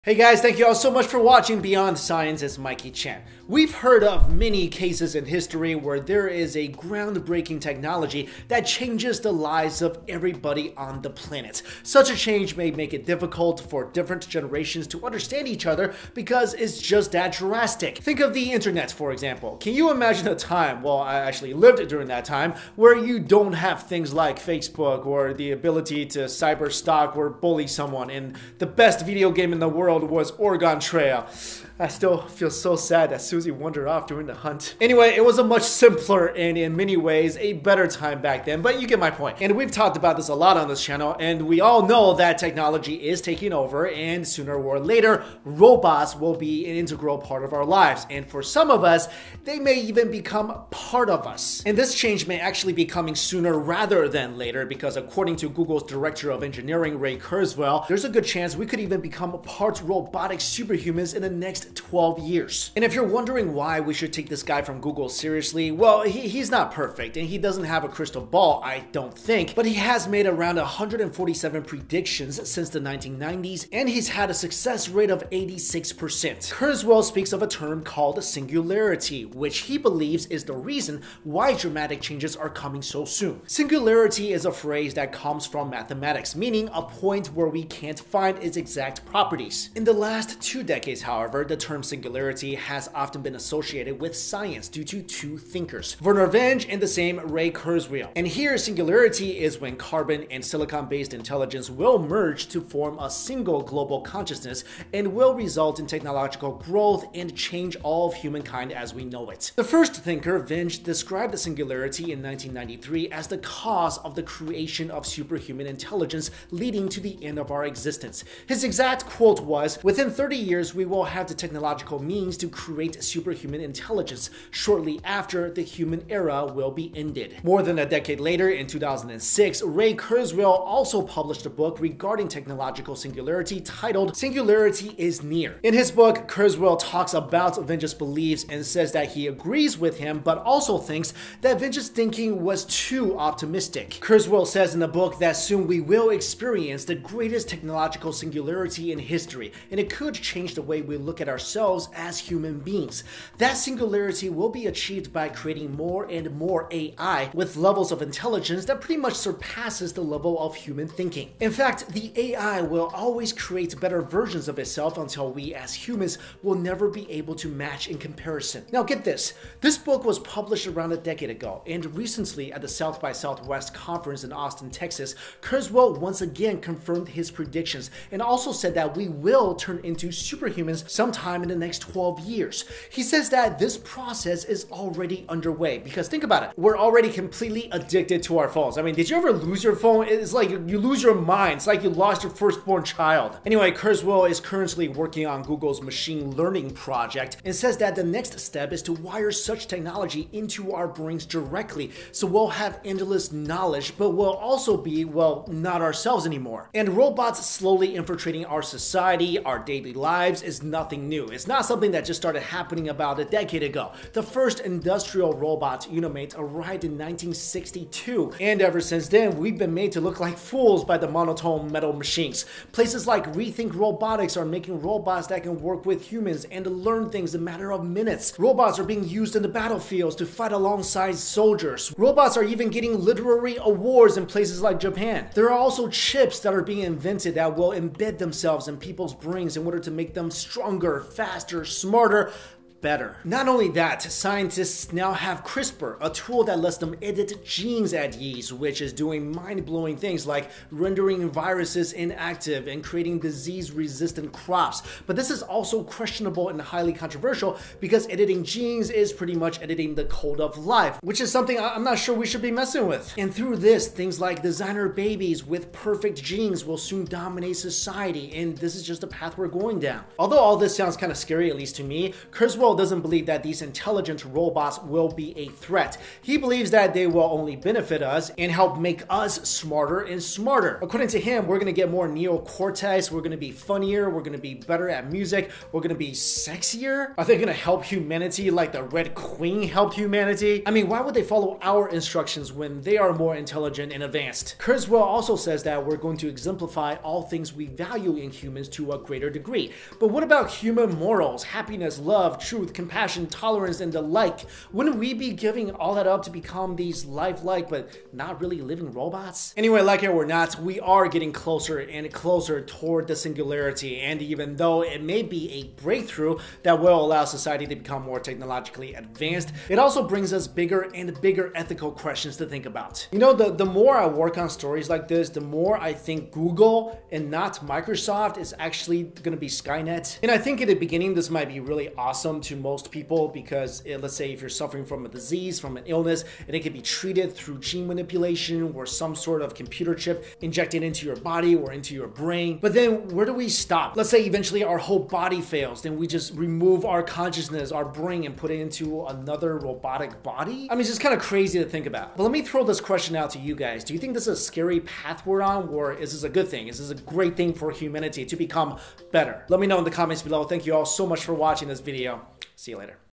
Hey guys, thank you all so much for watching Beyond Science. It's Mikexingchen. We've heard of many cases in history where there is a groundbreaking technology that changes the lives of everybody on the planet. Such a change may make it difficult for different generations to understand each other because it's just that drastic. Think of the internet, for example. Can you imagine a time, well, I actually lived during that time, where you don't have things like Facebook or the ability to cyber stalk or bully someone, and the best video game in the world was Oregon Trail. I still feel so sad that Susie wandered off during the hunt. Anyway, it was a much simpler and in many ways a better time back then, but you get my point. And we've talked about this a lot on this channel, and we all know that technology is taking over, and sooner or later, robots will be an integral part of our lives. And for some of us, they may even become part of us. And this change may actually be coming sooner rather than later, because according to Google's Director of Engineering, Ray Kurzweil, there's a good chance we could even become part robotic superhumans in the next 12 years. And if you're wondering why we should take this guy from Google seriously, well, he's not perfect, and he doesn't have a crystal ball, I don't think, but he has made around 147 predictions since the 1990s, and he's had a success rate of 86%. Kurzweil speaks of a term called singularity, which he believes is the reason why dramatic changes are coming so soon. Singularity is a phrase that comes from mathematics, meaning a point where we can't find its exact properties. In the last 2 decades, however, the term singularity has often been associated with science due to two thinkers, Werner Wendt and the same Ray Kurzweil. And here, singularity is when carbon and silicon-based intelligence will merge to form a single global consciousness and will result in technological growth and change all of humankind as we know it. The first thinker, Wendt, described the singularity in 1993 as the cause of the creation of superhuman intelligence leading to the end of our existence. His exact quote was, "Within 30 years, we will have the technological means to create superhuman intelligence. Shortly after, the human era will be ended." More than a decade later, in 2006, Ray Kurzweil also published a book regarding technological singularity titled "Singularity is Near." In his book, Kurzweil talks about Wendt's beliefs and says that he agrees with him, but also thinks that Wendt's thinking was too optimistic. Kurzweil says in the book that soon we will experience the greatest technological singularity in history, and it could change the way we look at ourselves as human beings. That singularity will be achieved by creating more and more AI with levels of intelligence that pretty much surpasses the level of human thinking. In fact, the AI will always create better versions of itself until we as humans will never be able to match in comparison. Now get this, this book was published around a decade ago, and recently at the South by Southwest conference in Austin, Texas, Kurzweil once again confirmed his predictions and also said that we will turn into superhumans sometime in the next 12 years. He says that this process is already underway because think about it, we're already completely addicted to our phones. I mean, did you ever lose your phone? It's like you lose your mind. It's like you lost your firstborn child. Anyway, Kurzweil is currently working on Google's machine learning project and says that the next step is to wire such technology into our brains directly so we'll have endless knowledge, but we'll also be, well, not ourselves anymore. And robots slowly infiltrating our society, our daily lives is nothing new. It's not something that just started happening about a decade ago. The first industrial robot, Unimate, arrived in 1962, and ever since then, we've been made to look like fools by the monotone metal machines. Places like Rethink Robotics are making robots that can work with humans and learn things in a matter of minutes. Robots are being used in the battlefields to fight alongside soldiers. Robots are even getting literary awards in places like Japan. There are also chips that are being invented that will embed themselves in people's brains in order to make them stronger, faster, smarter, better. Not only that, scientists now have CRISPR, a tool that lets them edit genes at yeast, which is doing mind-blowing things like rendering viruses inactive and creating disease-resistant crops. But this is also questionable and highly controversial because editing genes is pretty much editing the code of life, which is something I'm not sure we should be messing with. And through this, things like designer babies with perfect genes will soon dominate society, and this is just the path we're going down. Although all this sounds kind of scary, at least to me, Kurzweil Kurzweil doesn't believe that these intelligent robots will be a threat. He believes that they will only benefit us and help make us smarter and smarter. According to him, we're going to get more neocortex, we're going to be funnier, we're going to be better at music, we're going to be sexier. Are they going to help humanity like the Red Queen helped humanity? I mean, why would they follow our instructions when they are more intelligent and advanced? Kurzweil also says that we're going to exemplify all things we value in humans to a greater degree. But what about human morals, happiness, love, truth, compassion, tolerance, and the like? Wouldn't we be giving all that up to become these lifelike but not really living robots? Anyway, like it or not, we are getting closer and closer toward the singularity, and even though it may be a breakthrough that will allow society to become more technologically advanced, it also brings us bigger and bigger ethical questions to think about. You know, the more I work on stories like this, the more I think Google and not Microsoft is actually going to be Skynet. And I think in the beginning this might be really awesome to most people because let's say if you're suffering from a disease, from an illness, and it can be treated through gene manipulation or some sort of computer chip injected into your body or into your brain. But then where do we stop? Let's say eventually our whole body fails, then we just remove our consciousness, our brain, and put it into another robotic body? I mean, it's just kind of crazy to think about. But let me throw this question out to you guys. Do you think this is a scary path we're on, or is this a good thing? Is this a great thing for humanity to become better? Let me know in the comments below. Thank you all so much for watching this video. See you later.